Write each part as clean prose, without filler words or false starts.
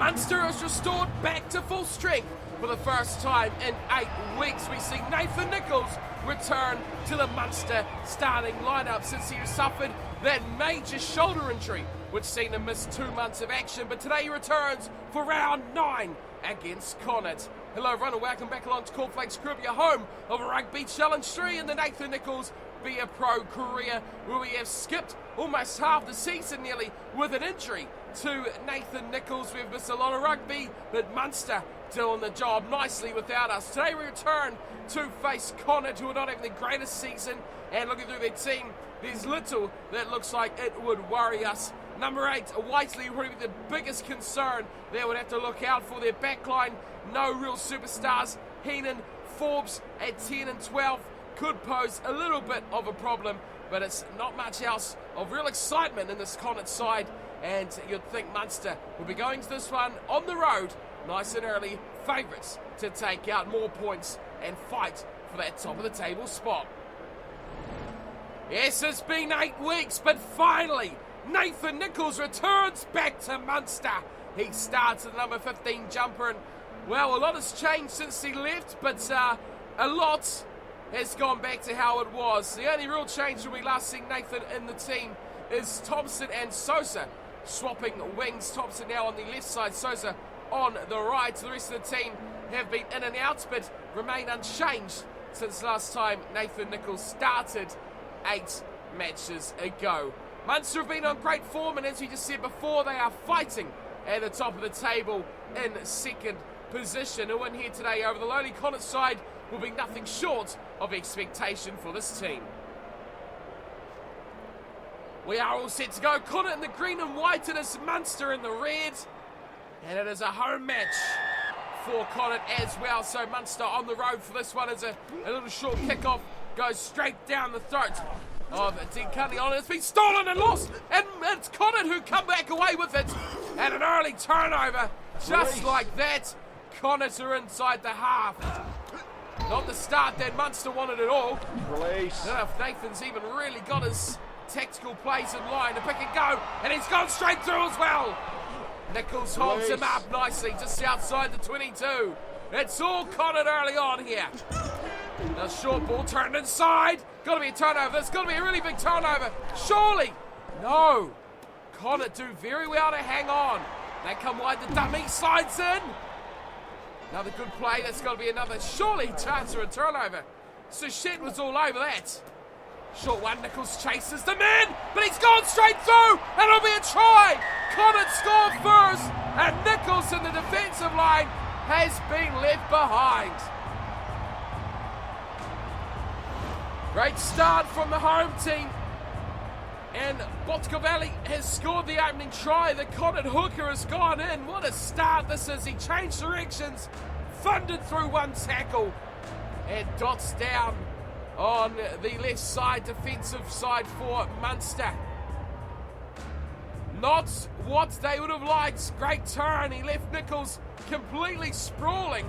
Munster has restored back to full strength. For the first time in 8 weeks, we see Nathan Nicholls return to the Munster starting lineup since he suffered that major shoulder injury, which seen him miss 2 months of action. But today he returns for round 9 against Connacht. Hello everyone and welcome back along to Cornflakes Crib, your home of Rugby Challenge 3 in the Nathan Nicholls Be A Pro career, where we have skipped almost half the season nearly with an injury to Nathan Nicholls. We've missed a lot of rugby, but Munster doing the job nicely without us. Today we return to face Connacht, who are not having the greatest season, and looking through their team, there's little that looks like it would worry us. Number 8, Whiteley, would be the biggest concern. They would have to look out for their backline. No real superstars. Heenan, Forbes at 10 and 12 could pose a little bit of a problem, but it's not much else of real excitement in this Connacht side, and you'd think Munster will be going to this one on the road, nice and early, favourites to take out more points and fight for that top of the table spot. Yes, it's been 8 weeks, but finally, Nathan Nicholls returns back to Munster. He starts at the number 15 jumper, and well, a lot has changed since he left, but a lot has gone back to how it was. The only real change when we last seen Nathan in the team is Thompson and Sosa swapping wings. Thompson now on the left side, Sosa on the right. The rest of the team have been in and out, but remain unchanged since last time Nathan Nicholls started 8 matches ago. Munster have been on great form, and as we just said before, they are fighting at the top of the table in second position. A win here today over the lowly Connacht side will be nothing short of expectation for this team. We are all set to go. Connacht in the green and white, it is Munster in the red, and it is a home match for Connacht as well. So Munster on the road for this one as a little short kickoff goes straight down the throat of Dean Cunley on it. It's been stolen and lost, and it's Connacht who come back away with it, and an early turnover just like that. Connacht are inside the half. Not the start that Munster wanted at all. Release. I don't know if Nathan's even really got his tactical plays in line to pick and go, and he's gone straight through as well. Nicholls holds him up nicely just outside the 22. It's all Connacht early on here. Now short ball turned inside. Got to be a turnover. There's got to be a really big turnover. Surely. No. Connacht do very well to hang on. They come wide. The dummy slides in. Another good play. That's got to be another surely chance for a turnover. Suchet was all over that. Short one. Nicholls chases the man, but he's gone straight through, and it'll be a try. Connacht score first, and Nicholls in the defensive line has been left behind. Great start from the home team, and Botkovelli has scored the opening try. The Connacht hooker has gone in. What a start this is. He changed directions, thundered through one tackle, and dots down on the left side, defensive side for Munster. Not what they would have liked. Great turn. He left Nicholls completely sprawling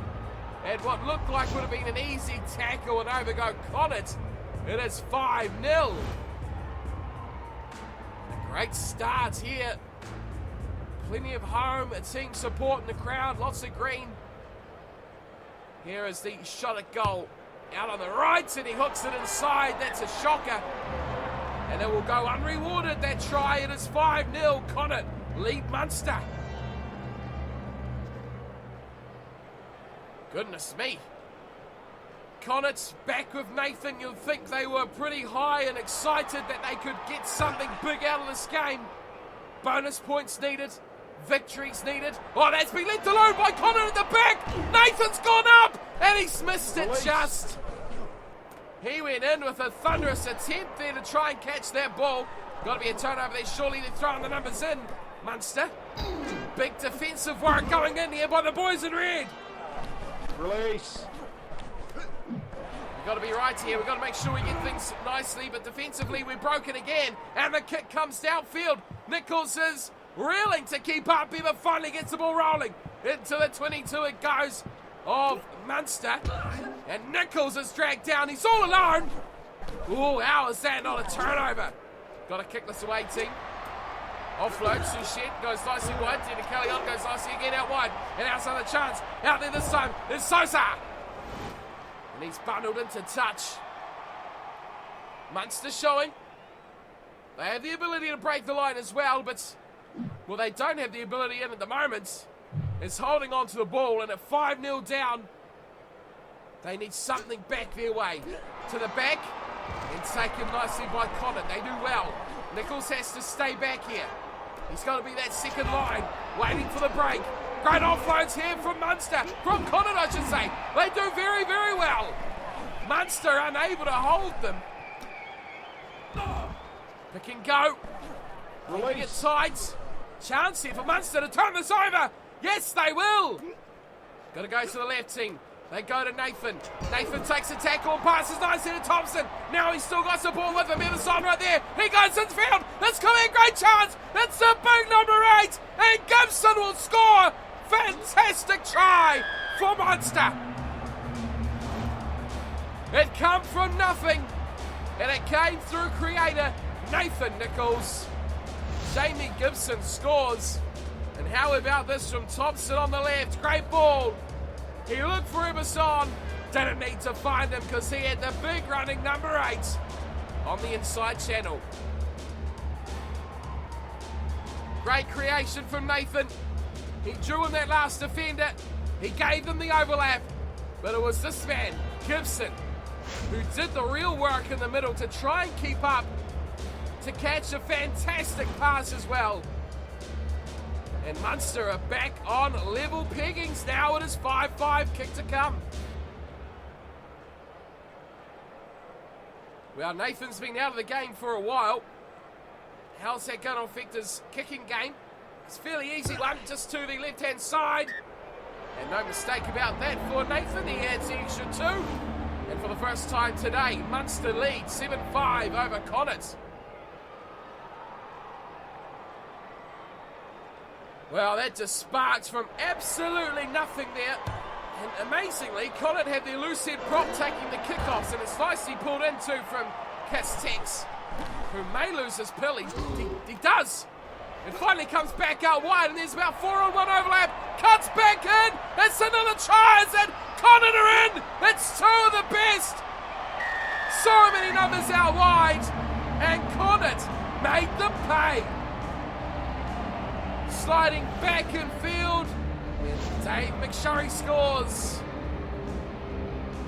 at what looked like would have been an easy tackle, and over go Connacht. It is 5-0. A great start here. Plenty of home team support in the crowd. Lots of green. Here is the shot at goal. Out on the right, and he hooks it inside. That's a shocker. And it will go unrewarded, that try. It is 5-0. Connacht lead Munster. Goodness me. Connacht's back with Nathan. You'll think they were pretty high and excited that they could get something big out of this game. Bonus points needed. Victories needed. Oh, that's been left alone by Connacht at the back. Nathan's gone up, and he's missed it just. He went in with a thunderous attempt there to try and catch that ball. Got to be a turnover there. Surely they're throwing the numbers in. Munster. Big defensive work going in here by the boys in red. Release. We've got to be right here. We've got to make sure we get things nicely, but defensively we're broken again. And the kick comes downfield. Nicholls is reeling to keep up. He finally gets the ball rolling. Into the 22 it goes of Munster. And Nicholls is dragged down. He's all alone. Oh, how is that not a turnover? Got to kick this away, team. Offload, Suchet goes nicely wide. Dina Callion goes nicely again out wide. And outside the chance. Out there this time is Sosa. And he's bundled into touch. Munster showing. They have the ability to break the line as well, but, well, they don't have the ability in at the moment. It's holding on to the ball, and at 5-0 down, they need something back their way. To the back, and taken nicely by Connor. They do well. Nicholls has to stay back here. He's got to be that second line, waiting for the break. Great offloads here from Munster, from Connor, I should say. They do very, very well. Munster unable to hold them. Pick and go. Keeping it tight. Chance here for Munster to turn this over. Yes, they will. Got to go to the left team. They go to Nathan. Nathan takes a tackle and passes nicely to Thompson. Now he's still got support with him. Other side right there. He goes in field. That's going to be a great chance. That's the big number 8. And Gibson will score. Fantastic try for Munster. It come from nothing. And it came through creator Nathan Nicholls. Jamie Gibson scores. And how about this from Thompson on the left? Great ball. He looked for Emerson. Didn't need to find him because he had the big running number 8 on the inside channel. Great creation from Nathan. He drew in that last defender. He gave them the overlap. But it was this man, Gibson, who did the real work in the middle to try and keep up, to catch a fantastic pass as well. And Munster are back on level peggings. Now it is 5-5, kick to come. Well, Nathan's been out of the game for a while. How's that going to affect his kicking game? It's a fairly easy one, just to the left-hand side. And no mistake about that for Nathan. He adds the extra 2. And for the first time today, Munster leads 7-5 over Connacht. Well, that just sparks from absolutely nothing there. And amazingly, Connacht had their loose head prop taking the kickoffs, and it's nicely pulled into from Castex, who may lose his pill. He does. It finally comes back out wide, and there's about 4-on-1 overlap. Cuts back in. It's another try. And Connacht are in. It's 2 of the best. So many numbers out wide, and Connacht made them pay. Sliding back in field, and Dave McShurry scores.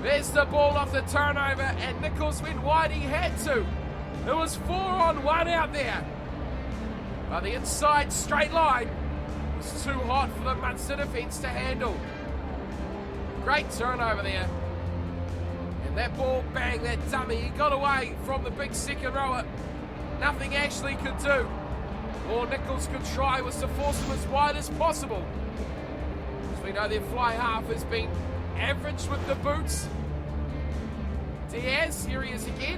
There's the ball off the turnover, and Nicholls went wide. He had to. It was 4-on-1 out there. But the inside straight line was too hot for the Munster defence to handle. Great turnover there. And that ball, bang, that dummy, he got away from the big second rower. Nothing actually could do. All Nicholls could try was to force him as wide as possible. As we know, their fly half has been average with the boots. Diaz, here he is again.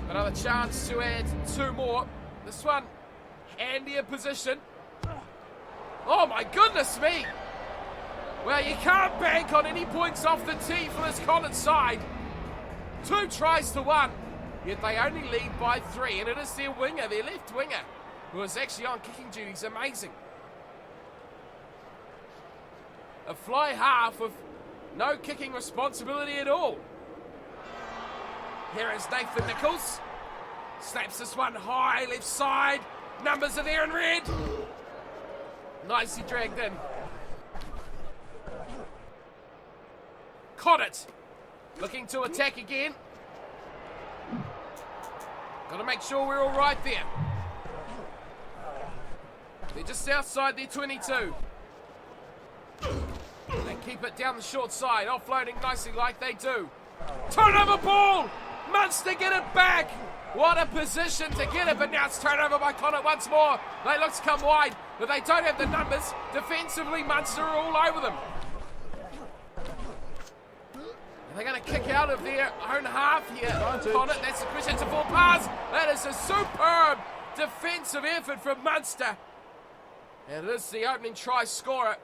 Another chance to add 2 more. This one, handier position. Oh my goodness me! Well, you can't bank on any points off the tee for this Connacht side. 2 tries to 1. Yet they only lead by 3, and it is their winger, their left winger, who is actually on kicking duties. Amazing. A fly half with no kicking responsibility at all. Here is Nathan Nicholls. Slaps this one high, left side. Numbers are there in red. Nicely dragged in. Connacht looking to attack again. Got to make sure we're all right there. They're just outside their 22. They keep it down the short side, offloading nicely like they do. Turnover ball! Munster get it back! What a position to get it, but now it's turnover by Connacht once more. They look to come wide, but they don't have the numbers. Defensively, Munster are all over them. They're going to kick out of their own half here. Connacht, that's the question. It's a full pass. That is a superb defensive effort from Munster. And it is the opening try scorer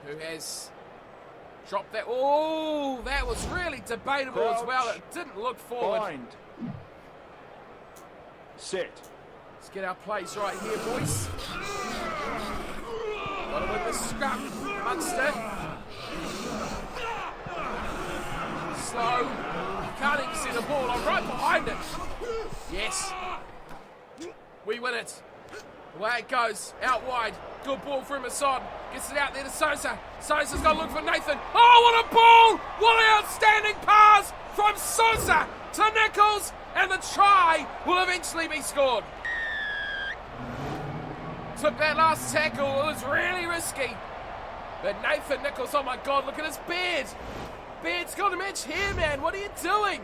who has dropped that. Oh, that was really debatable as well. It didn't look forward. Set. Let's get our plays right here, boys. Gotta win the scrum, Munster. Slow. Can't even see the ball. I'm right behind it. Yes. We win it. Away it goes. Out wide. Good ball from Hassan. Gets it out there to Sosa. Sosa's got to look for Nathan. Oh, what a ball! What an outstanding pass from Sosa to Nicholls. And the try will eventually be scored. Took that last tackle. It was really risky. But Nathan Nicholls, oh my God, look at his beard. Beard's got to match here, man. What are you doing?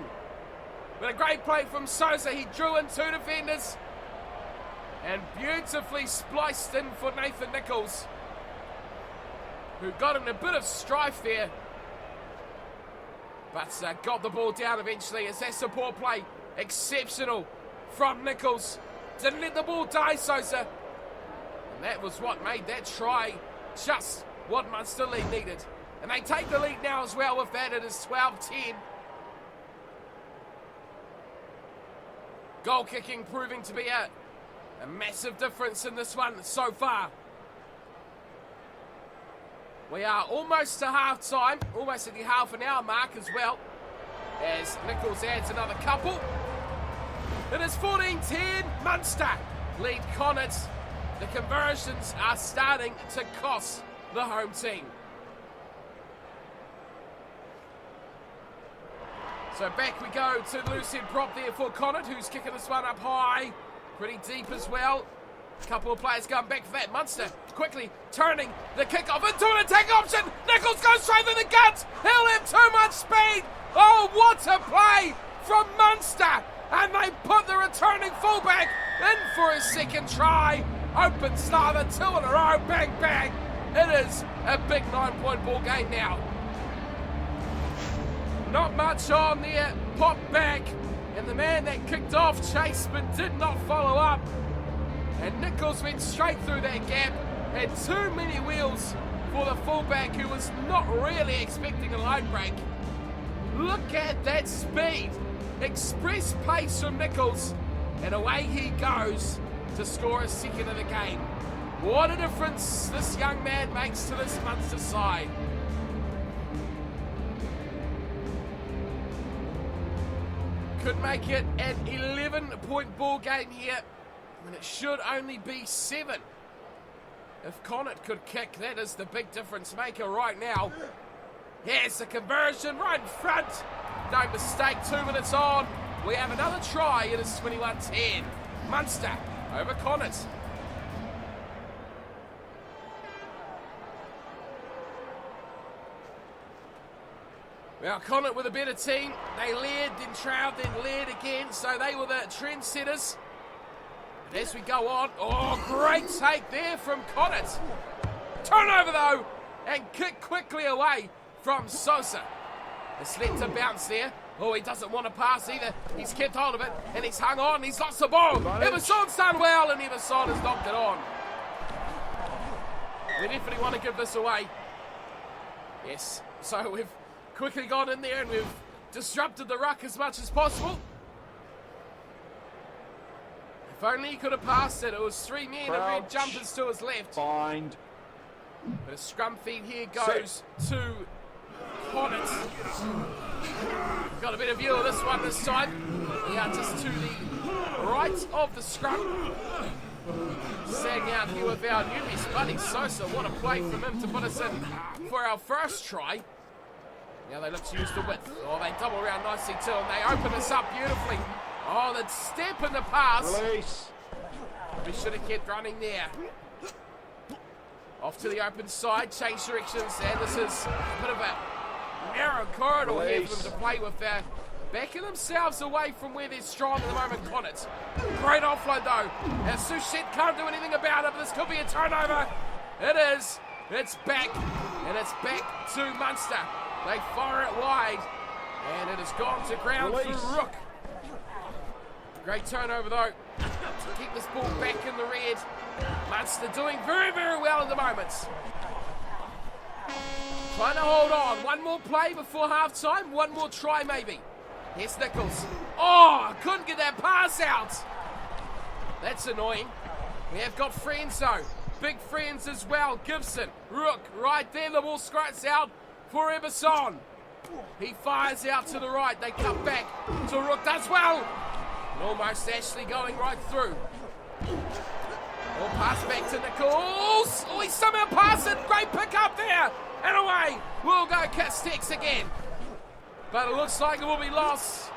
But a great play from Sosa. He drew in two defenders. And beautifully spliced in for Nathan Nicholls, who got in a bit of strife there. But got the ball down eventually. As that support play, exceptional from Nicholls. Didn't let the ball die, Sosa. And that was what made that try just what Munster lead needed. And they take the lead now as well with that. It is 12-10. Goal kicking proving to be a massive difference in this one so far. We are almost to half time, almost at the half an hour mark as well, as Nicholls adds another couple. It is 14-10, Munster lead Connacht. The conversions are starting to cost the home team. So back we go to the loose head prop there for Connacht, who's kicking this one up high. Pretty deep as well. A couple of players going back for that. Munster quickly turning the kick-off into an attack option. Nicholls goes straight to the guts. He'll have too much speed. Oh, what a play from Munster. And they put the returning fullback in for his second try. Open starter, 2 in a row. Bang, bang. It is a big 9-point ball game now. Not much on there. Pop back. And the man that kicked off chased but did not follow up. And Nicholls went straight through that gap. Had too many wheels for the fullback, who was not really expecting a line break. Look at that speed. Express pace from Nicholls. And away he goes to score a second of the game. What a difference this young man makes to this Munster side. Could make it an 11-point ball game here, and it should only be 7. If Connacht could kick, that is the big difference maker right now. Here's the conversion right in front. No mistake, 2 minutes on. We have another try. It is 21-10. Munster over Connacht. Well, Connacht were the better team. They led, then trailed, then led again. So they were the trendsetters. And as we go on, oh, great take there from Connacht. Turnover though, and kick quickly away from Sosa. It's let to bounce there. Oh, he doesn't want to pass either. He's kept hold of it, and he's hung on. He's lost the ball. Everson's done well, and Everson has knocked it on. We definitely want to give this away. Yes, so we've quickly gone in there and we've disrupted the ruck as much as possible. If only he could have passed it. It was 3 men in red jumpers to his left. Bind. But a scrum feed here goes to Connacht. Got a better view of this one this time. We are just to the right of the scrum. Sagging out here with our newbies, buddy Sosa. What a play from him to put us in for our first try. Now they look to use the width. Oh, they double around nicely too, and they open us up beautifully. Oh, the step in the pass. Release. We should have kept running there. Off to the open side, change directions, and this is a bit of a narrow corridor here for them to play with there. Backing themselves away from where they're strong at the moment, Connacht. Great offload though. And Suchet can't do anything about it, but this could be a turnover. It is. It's back, and it's back to Munster. They fire it wide, and it has gone to ground through Rook. Great turnover though, to keep this ball back in the red. Munster doing very, very well at the moment. Trying to hold on. One more play before half-time, one more try maybe. Here's Nicholls. Oh, couldn't get that pass out. That's annoying. We have got friends though. Big friends as well. Gibson, Rook, right there. The ball scraps out for Emerson. He fires out to the right. They cut back to Rook. Does well. And almost Ashley going right through. Ball pass back to Nicholls. Oh, he somehow passed it. Great pick up there. And away. We'll go Castex again. But it looks like it will be lost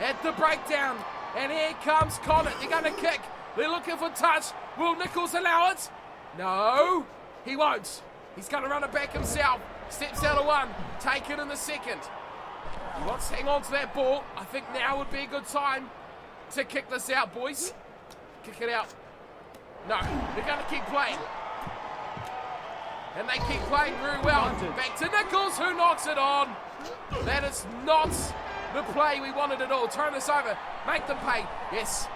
at the breakdown. And here comes Connacht. They're going to kick. They're looking for touch. Will Nicholls allow it? No, he won't. He's going to run it back himself. Steps out of one. Take it in the second. He wants to hang on to that ball. I think now would be a good time to kick this out, boys. Kick it out. No, they're going to keep playing. And they keep playing very well. Back to Nicholls, who knocks it on. That is not the play we wanted at all. Turn this over. Make them pay. Yes.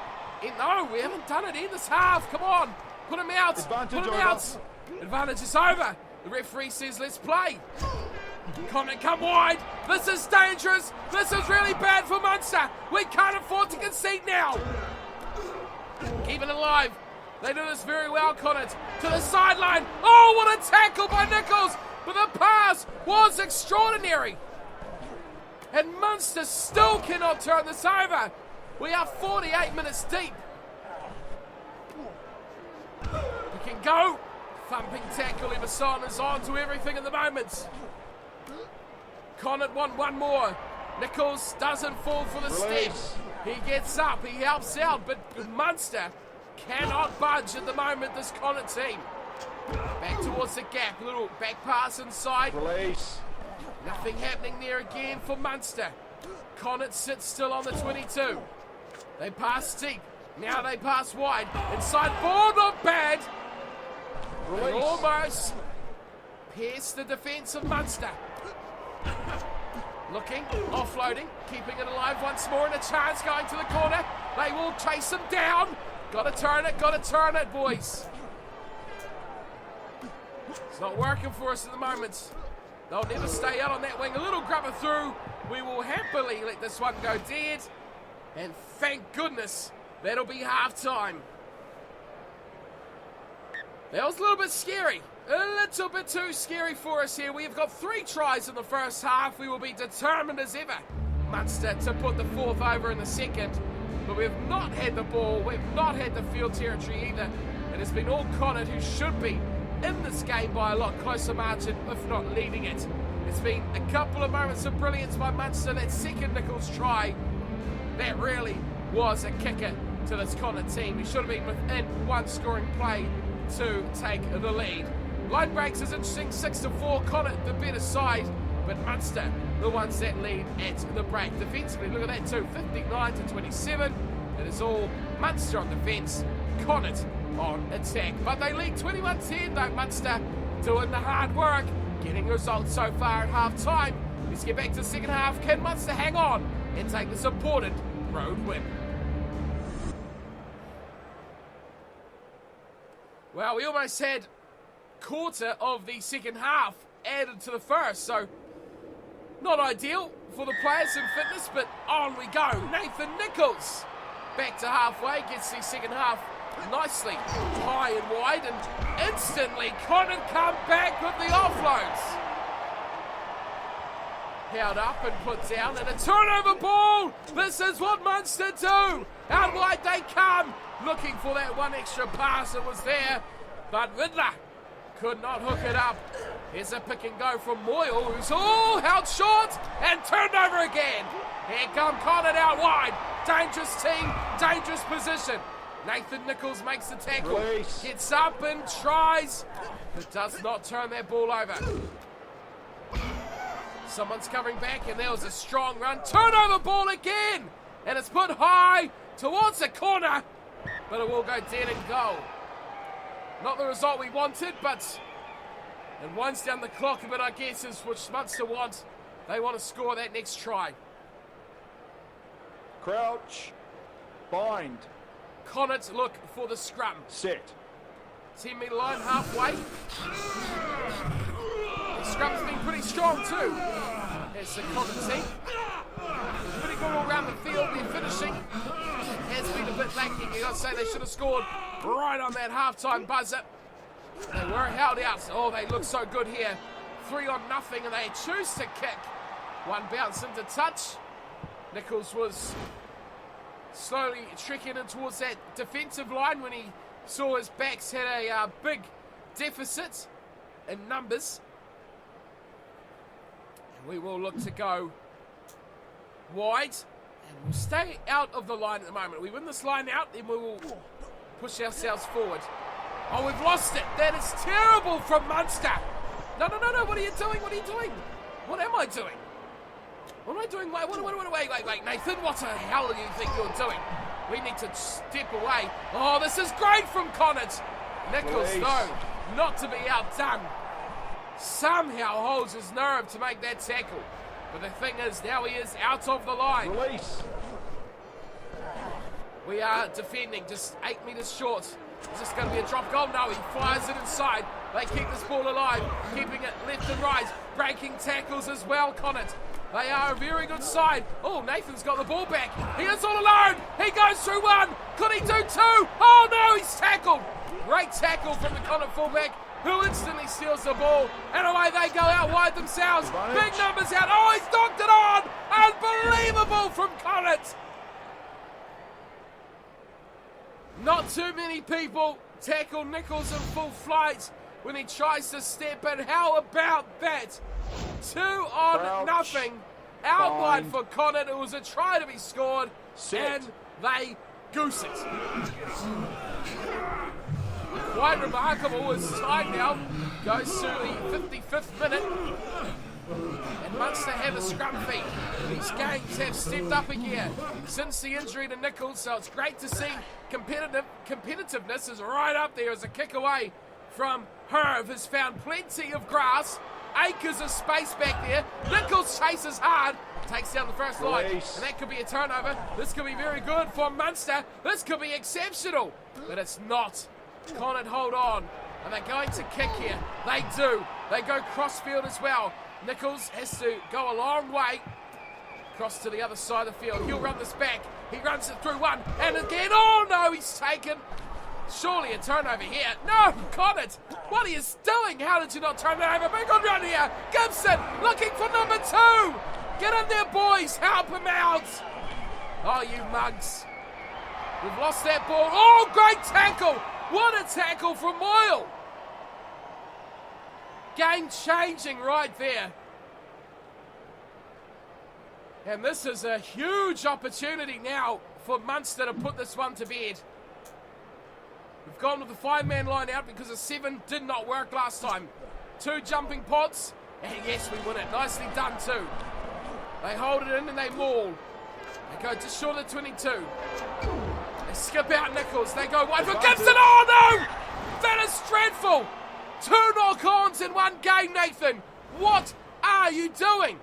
No, we haven't done it in this half. Come on. Put him out. Advantage Put him over. out. Advantage is over. The referee says, let's play. Connacht come wide. This is dangerous. This is really bad for Munster. We can't afford to concede now. Keep it alive. They do this very well, Connacht. To the sideline. Oh, what a tackle by Nicholls. But the pass was extraordinary. And Munster still cannot turn this over. We are 48 minutes deep. We can go. Thumping tackle. Emerson is on to everything at the moment. Connacht want one more. Nicholls doesn't fall for the step. He gets up. He helps out. But Munster cannot budge at the moment, this Connacht team. Back towards the gap. Little back pass inside. Release. Nothing happening there again for Munster. Connacht sits still on the 22. They pass deep. Now they pass wide. Inside ball, not bad. They almost pierce the defence of Munster. Looking, offloading, keeping it alive once more, and a chance going to the corner. They will chase him down. Got to turn it, boys. It's not working for us at the moment. They'll never stay out on that wing. A little grubber through. We will happily let this one go dead. And thank goodness that'll be half time. That was a little bit scary. A little bit too scary for us here. We've got 3 tries in the first half. We will be determined as ever, Munster, to put the 4th over in the second. But we've not had the ball. We've not had the field territory either. It has been all Connacht, who should be in this game by a lot closer margin, if not leading it. It's been a couple of moments of brilliance by Munster. That second Nicholls try, that really was a kicker to this Connacht team. We should have been within one scoring play to take the lead. Line breaks is interesting, 6-4, Connacht the better side, but Munster the ones that lead at the break. Defensively, look at that too, 59-27. It is all Munster on defence, Connacht on attack. But they lead 21-10 though, Munster doing the hard work, getting results so far at half time. Let's get back to the second half. Can Munster hang on and take this important road win? Well, we almost had quarter of the second half added to the first, so not ideal for the players in fitness, but on we go. Nathan Nicholls back to halfway, gets the second half nicely high and wide, and instantly Connacht come back with the offloads. Held up and put down, and a turnover ball. This is what Munster do. Out wide they come, looking for that one extra pass that was there, but Riddler could not hook it up. Here's a pick and go from Moyle, who's all held short and turned over again. Here come Connacht out wide. Dangerous team, dangerous position. Nathan Nicholls makes the tackle, gets up and tries, but does not turn that ball over. Someone's covering back, and there was a strong run. Turnover ball again, and it's put high towards the corner, but it will go dead and goal. Not the result we wanted, but it winds down the clock a bit, I guess, is what Munster want. They want to score that next try. Crouch. Bind. Connacht look for the scrum. Set. 10-metre line halfway. The scrum's been pretty strong too. As the Connacht team. Pretty good all around the field. Their finishing has been a bit thinking. You got to say they should have scored right on that half-time buzzer. They were held out. Oh, they look so good here. 3-0, and they choose to kick. One bounce into touch. Nicholls was slowly trekking in towards that defensive line when he saw his backs had a big deficit in numbers. And we will look to go wide. And we'll stay out of the line at the moment. We win this line out, then we will push ourselves forward. Oh, we've lost it. That is terrible from Munster. No. What are you doing? What am I doing? What am I doing? Wait, Nathan, what the hell do you think you're doing? We need to step away. Oh, this is great from Connacht. Nicholls, though, not to be outdone. Somehow holds his nerve to make that tackle. But the thing is, now he is out of the line. Release. We are defending, just 8 metres short. Is this going to be a drop goal? No, he fires it inside. They keep this ball alive, keeping it left and right, breaking tackles as well, Connacht. They are a very good side. Oh, Nathan's got the ball back. He is all alone. He goes through one. Could he do two? Oh, no, he's tackled. Great tackle from the Connacht fullback, who instantly steals the ball. And away they go out wide themselves. Big numbers out. Oh, he's knocked it on. Unbelievable from Connacht. Not too many people tackle Nicholls in full flight when he tries to step in. How about that? 2-0, out wide for Connacht. It was a try to be scored, and they goose it. Quite remarkable as time now goes to the 55th minute. And Munster have a scrum feed. These games have stepped up a gear since the injury to Nicholls, so it's great to see competitiveness is right up there as a kick away from Herve has found plenty of grass, acres of space back there. Nicholls chases hard, takes down the first line, and that could be a turnover. This could be very good for Munster. This could be exceptional, but it's not. Connacht hold on, and they're going to kick here. They do. They go crossfield as well. Nicholls has to go a long way across to the other side of the field. He'll run this back. He runs it through one, and again, oh no, he's taken. Surely a turnover here. No, Connacht, what are you doing? How did you not turn that over? Big good run here. Gibson looking for number 2. Get in there, boys. Help him out. Oh, you mugs. We've lost that ball. Oh, great tackle. What a tackle from Moyle. Game changing right there. And this is a huge opportunity now for Munster to put this one to bed. We've gone with the 5-man line out because a 7 did not work last time. 2 jumping pods, and yes, we win it. Nicely done too. They hold it in and they maul. They go just short of 22. They skip out Nicholls. They go wide for Gibson. Oh no! That is dreadful. 2 knock-ons in one game, Nathan. What are you doing?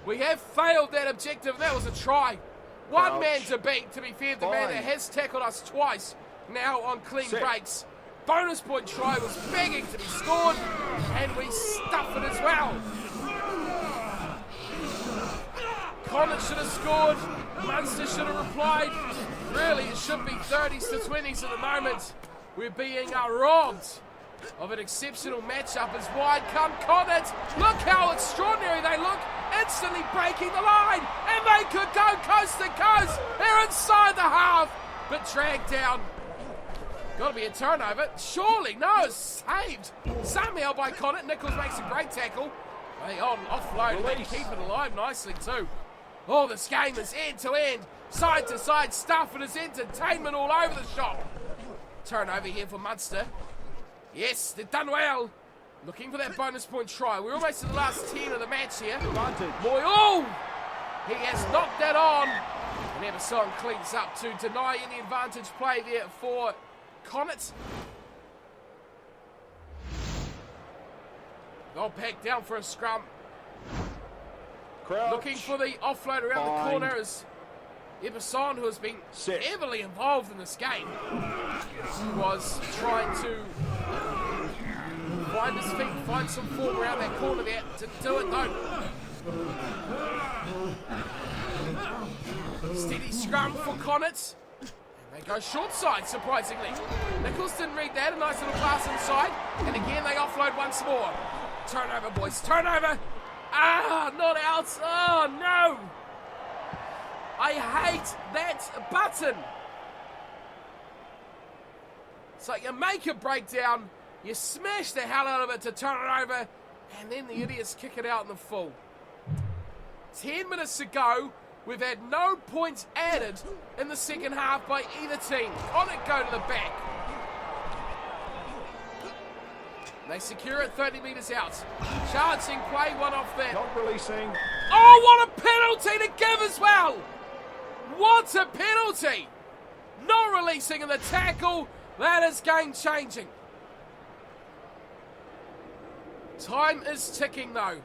We have failed that objective. That was a try. One man to beat, to be fair, the man that has tackled us twice now on clean breaks. Bonus point try was begging to be scored, and we stuff it as well. Connacht should have scored. Munster should have replied. Really, it should be 30s to 20s at the moment. We're being robbed of an exceptional matchup as wide come Connacht. Look how extraordinary they look. Instantly breaking the line, and they could go coast to coast. They're inside the half, but dragged down. Got to be a turnover. Surely, no, saved somehow by Connacht. Nicholls makes a great tackle. They on offload, they keep it alive nicely too. Oh, this game is end to end, side to side stuff. It is entertainment all over the shop. Turnover here for Munster. Yes, they've done well. Looking for that bonus point try. We're almost to the last 10 of the match here. Boy, oh! He has knocked that on. And Emerson cleans up to deny any advantage play there for Connacht. They'll back down for a scrum. Crouch. Looking for the offload around the corner is Emerson, who has been heavily involved in this game. Was trying to find his feet, find some form around that corner there. Didn't do it though. Steady scrum for Connacht. They go short side, surprisingly. Nicholls didn't read that. A nice little pass inside. And again, they offload once more. Turnover, boys. Turnover. Ah, not out. Oh, no. I hate that button. So you make a breakdown, you smash the hell out of it to turn it over, and then the idiots kick it out in the full. 10 minutes to go. We've had no points added in the second half by either team. On it, go to the back. They secure it 30 metres out. Charging play, one off that. Not releasing. Oh, what a penalty to give as well! What a penalty! Not releasing in the tackle. That is game changing. Time is ticking though.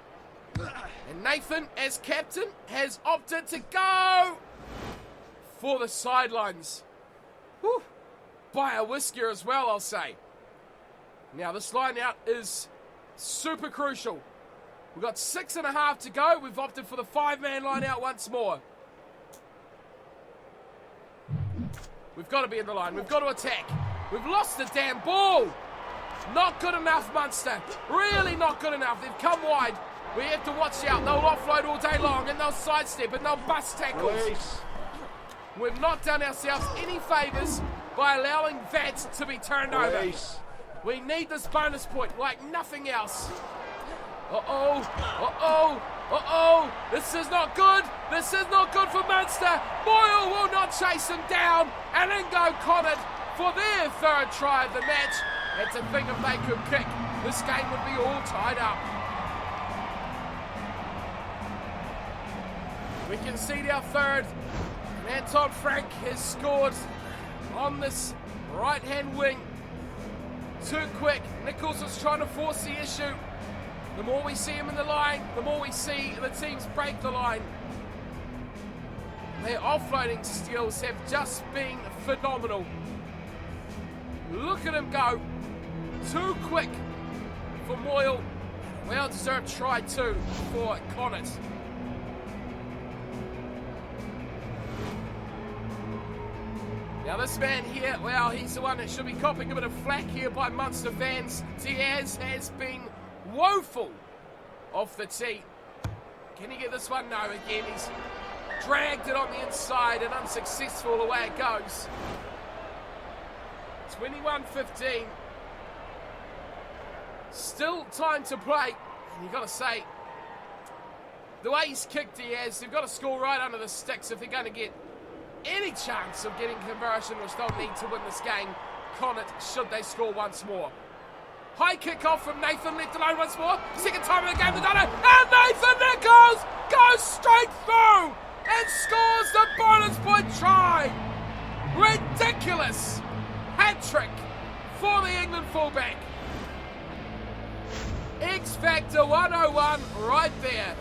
And Nathan, as captain, has opted to go for the sidelines. Whew. By a whisker as well, I'll say. Now, this line out is super crucial. We've got 6.5 to go. We've opted for the 5-man line out once more. We've got to be in the line. We've got to attack. We've lost the damn ball. Not good enough, Munster. Really not good enough. They've come wide. We have to watch out. They'll offload all day long, and they'll sidestep, and they'll bust tackles. Release. We've not done ourselves any favours by allowing that to be turned Release. over. We need this bonus point like nothing else. Uh-oh. Uh-oh. Uh-oh. This is not good. This is not good for Munster. Boyle will not chase him down, and then go Connacht for their third try of the match. And to think if they could kick, this game would be all tied up. We concede our third. And Anton Frank has scored on this right-hand wing. Too quick. Nicholls is trying to force the issue. The more we see him in the line, the more we see the teams break the line. Their offloading skills have just been phenomenal. Look at him go. Too quick for Moyle. Well-deserved try too for Connacht. Now this man here, well, he's the one that should be copping a bit of flack here by Munster fans. Diaz has been woeful off the tee. Can he get this one? No, again, he's dragged it on the inside and unsuccessful. Away it goes. 21-15. Still time to play. And you've got to say, the way he's kicked Diaz, they've got to score right under the sticks if they're going to get any chance of getting conversion, which they'll need to win this game. Connacht, should they score once more. High kick-off from Nathan, left alone once more. Second time in the game, they've done it. And Nathan Nicholls goes straight through and scores the bonus point try. Ridiculous hat-trick for the England fullback. X Factor 101 right there.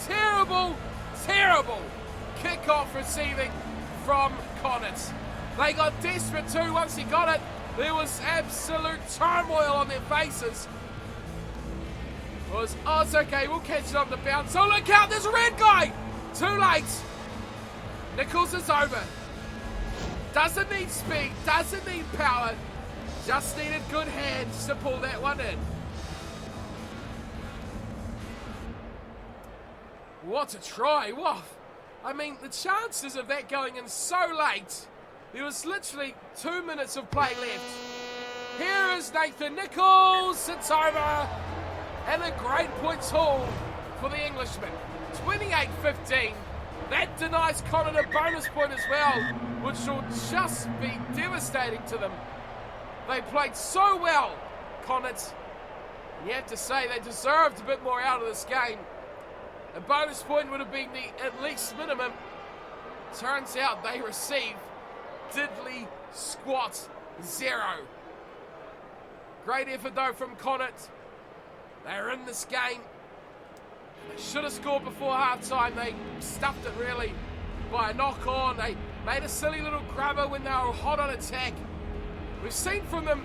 Terrible, terrible kick-off receiving from Connacht. They got desperate too once he got it. There was absolute turmoil on their faces. It's okay, we'll catch it on the bounce. Oh, look out, there's a red guy! Too late. Nicholls is over. Doesn't need speed, doesn't need power. Just needed good hands to pull that one in. What a try, what? I mean, the chances of that going in so late. There was literally 2 minutes of play left. Here is Nathan Nicholls. It's over. And a great points haul for the Englishman. 28-15. That denies Connacht a bonus point as well, which will just be devastating to them. They played so well, Connacht. And you have to say they deserved a bit more out of this game. A bonus point would have been the at least minimum. Turns out they received diddly squat 0. Great effort though from Connacht. They're in this game. They should have scored before half-time. They stuffed it really by a knock-on. They made a silly little grubber when they were hot on attack. We've seen from them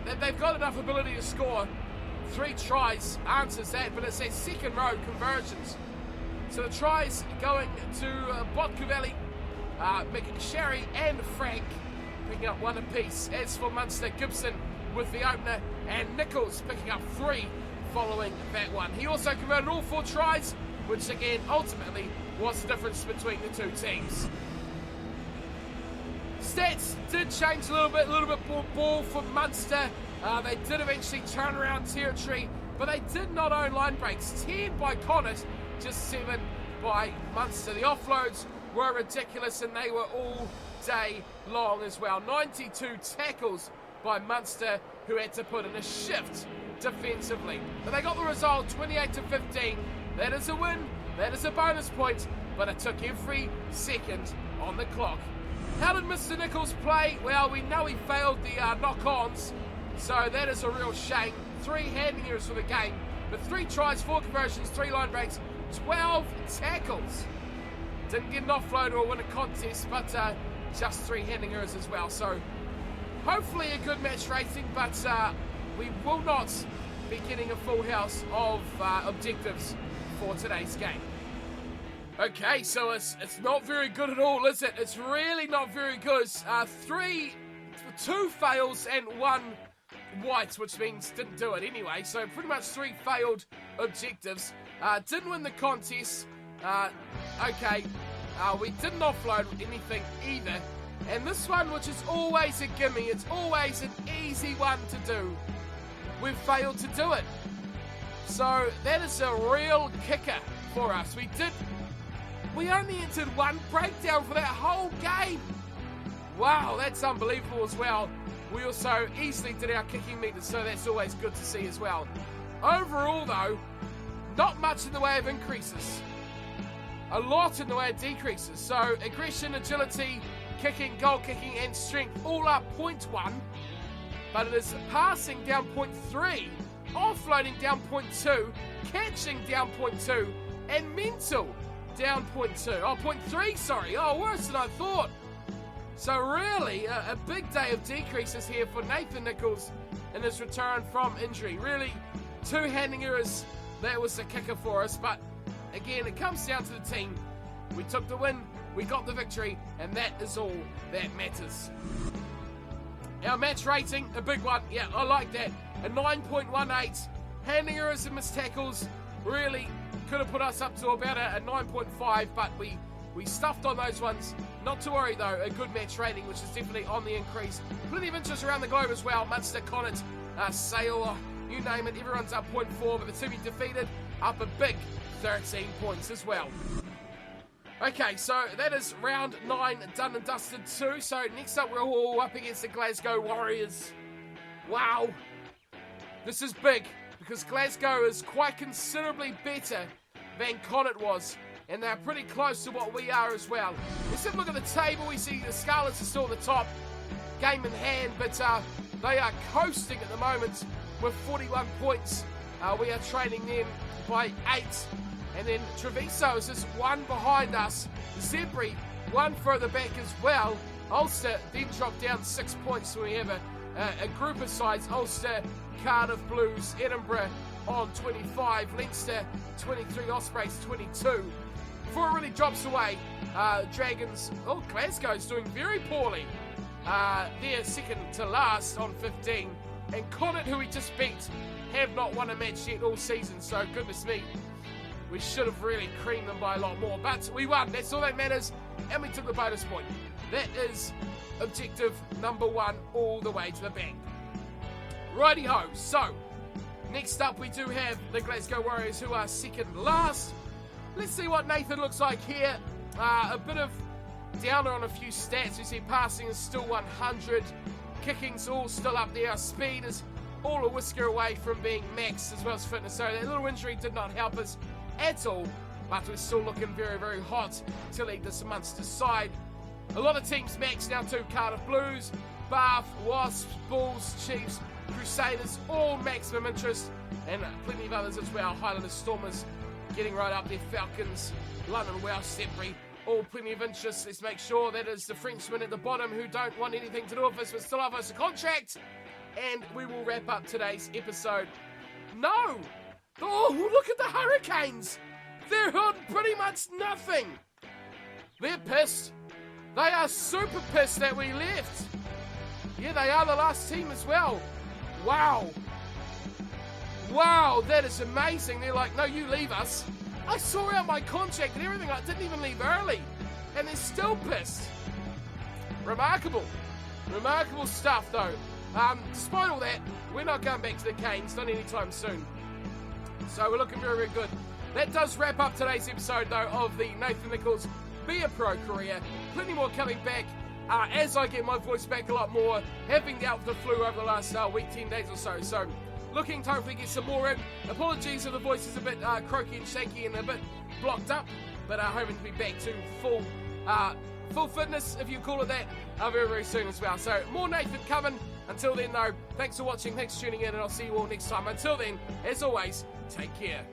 that they've got enough ability to score. 3 tries answers that, but it's their second row conversions. So the tries going to Botcavelli, McSherry and Frank. picking up 1 apiece. As for Munster, Gibson with the opener, and Nicholls picking up 3 following that one. He also converted all 4 tries, which again ultimately was the difference between the two teams. Stats did change a little bit more ball for Munster. They did eventually turn around territory, but they did not own line breaks. 10 by Connacht, just 7 by Munster. The offloads were ridiculous, and they were all day long as well. 92 tackles by Munster, who had to put in a shift defensively. But they got the result, 28-15. That is a win, that is a bonus point, but it took every second on the clock. How did Mr. Nicholls play? Well, we know he failed the knock-ons, so that is a real shame. 3 handing errors for the game, but 3 tries, 4 conversions, 3 line breaks, 12 tackles. Didn't get an offload or win a contest, but just 3 handing errors as well. So hopefully a good match rating, but we will not be getting a full house of objectives for today's game. Okay, so it's not very good at all, is it? It's really not very good. 2 fails and 1 white, which means didn't do it anyway. So pretty much 3 failed objectives. Didn't win the contest. Okay, we didn't offload anything either. And this one, which is always a gimme, it's always an easy one to do, we've failed to do it. So that is a real kicker for us. We only entered 1 breakdown for that whole game. Wow, that's unbelievable as well. We also easily did our kicking meters, so that's always good to see as well. Overall though, not much in the way of increases. A lot in the way of decreases. So aggression, agility, kicking, goal kicking and strength all up 0.1. But it is passing down 0.3, offloading down 0.2, catching down 0.2, and mental down 0.2. Oh, 0.3, sorry. Oh, worse than I thought. So really, a big day of decreases here for Nathan Nicholls in his return from injury. Really, 2 handing errors, that was the kicker for us. But again, it comes down to the team. We took the win, we got the victory, and that is all that matters. Our match rating, a big one. Yeah, I like that. A 9.18. Handing errors and missed tackles really could have put us up to about a 9.5, but we stuffed on those ones. Not to worry though, a good match rating, which is definitely on the increase. Plenty of interest around the globe as well. Munster, Connacht, Sale, you name it, everyone's up 0.4, but the two we defeated up a big 13 points as well. Okay, so that is round 9 done and dusted too. So next up, we're all up against the Glasgow Warriors. Wow. This is big, because Glasgow is quite considerably better than Connacht was. And they're pretty close to what we are as well. Let's have a look at the table. We see the Scarlets are still at the top, game in hand, but they are coasting at the moment with 41 points. We are trailing them by 8. And then Treviso is just 1 behind us. Zebri 1 further back as well. Ulster then dropped down 6 points. So we have a group of sides. Ulster, Cardiff Blues, Edinburgh on 25. Leinster 23, Ospreys 22. Before it really drops away, Dragons, Glasgow's doing very poorly. They're second to last on 15. And Connacht, who we just beat, have not won a match yet all season. So goodness me, we should have really creamed them by a lot more. But we won, that's all that matters. And we took the bonus point. That is objective number 1 all the way to the bank. Righty-ho, so next up we do have the Glasgow Warriors, who are second last. Let's see what Nathan looks like here. A bit of downer on a few stats. We see passing is still 100. Kicking's all still up there. Our speed is all a whisker away from being max, as well as fitness. So that little injury did not help us at all. But we're still looking very, very hot to lead this Munster side. A lot of teams max now too. Cardiff Blues, Bath, Wasps, Bulls, Chiefs, Crusaders, all maximum interest. And plenty of others as well. Highlanders, Stormers, getting right up there. Falcons, London Welsh, Zebri, all plenty of interest. Let's make sure that is the Frenchmen at the bottom who don't want anything to do with us but still offer us a contract. And we will wrap up today's episode. No! Oh, look at the Hurricanes! They're on pretty much nothing. They're pissed. They are super pissed that we left. Yeah, they are the last team as well. Wow. Wow, that is amazing. They're like, no, you leave us. I saw out my contract and everything. I didn't even leave early. And they're still pissed. Remarkable. Remarkable stuff, though. Despite all that, we're not going back to the Canes, not anytime soon. So we're looking very, very good. That does wrap up today's episode, though, of the Nathan Nicholls Be a Pro career. Plenty more coming back as I get my voice back a lot more, having dealt with the flu over the last week, 10 days or so. So looking to hopefully get some more in. Apologies if the voice is a bit croaky and shaky and a bit blocked up, but hoping to be back to full fitness, if you call it that, very, very soon as well. So more Nathan coming. Until then, though, thanks for watching, thanks for tuning in, and I'll see you all next time. Until then, as always, take care.